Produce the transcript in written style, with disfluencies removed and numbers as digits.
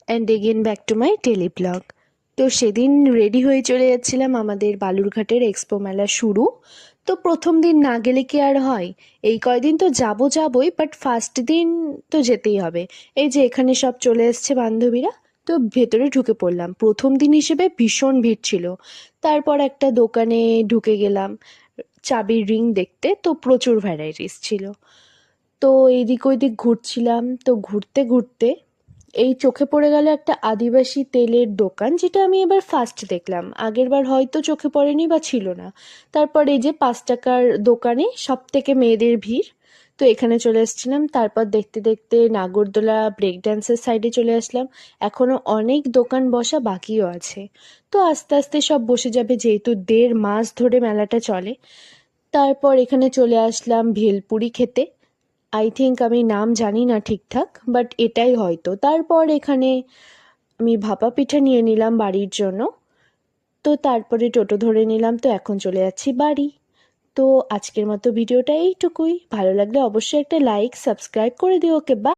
And again back to my daily blog. তো সেদিন ready হয়ে চলে যাচ্ছিলাম, আমাদের বালুরঘাটের এক্সপো মেলা শুরু। তো প্রথম দিন না গেলে কি আর হয়, এই কয়দিন তো যাবই, বাট ফার্স্ট দিন তো যেতেই হবে। এই যে এখানে সব চলে এসছে বান্ধবীরা, তো ভেতরে ঢুকে পড়লাম। প্রথম দিন হিসেবে ভীষণ ভিড় ছিল। তারপর একটা দোকানে ঢুকে গেলাম চাবির রিং দেখতে, তো প্রচুর ভ্যারাইটিস ছিল। তো এইদিক ওইদিক ঘুরছিলাম, তো ঘুরতে ঘুরতে এই চোখে পড়ে গেল একটা আদিবাসী তেলের দোকান, যেটা আমি এবার ফার্স্ট দেখলাম। আগের বার হয়তো চোখে পড়েনি বা ছিল না। তারপর এই যে 5 টাকার দোকানে সব থেকে মেয়েদের ভিড়, তো এখানে চলে এসেছিলাম। তারপর দেখতে দেখতে নাগরদোলা ব্রেক ড্যান্সের সাইডে চলে আসলাম। এখনো অনেক দোকান বসা বাকিও আছে, তো আস্তে আস্তে সব বসে যাবে, যেহেতু 1.5 মাস ধরে মেলাটা চলে। তারপর এখানে চলে আসলাম ভেলপুরি খেতে। আই থিঙ্ক আমি নাম জানি না ঠিকঠাক, বাট এটাই হয়তো। তারপর এখানে আমি ভাপা পিঠা নিয়ে নিলাম বাড়ির জন্য। তো তারপরে টোটো ধরে নিলাম, তো এখন চলে যাচ্ছি বাড়ি। তো আজকের মতো ভিডিওটা এইটুকুই। ভালো লাগলে অবশ্যই একটা লাইক সাবস্ক্রাইব করে দিও। ওকে, বাই।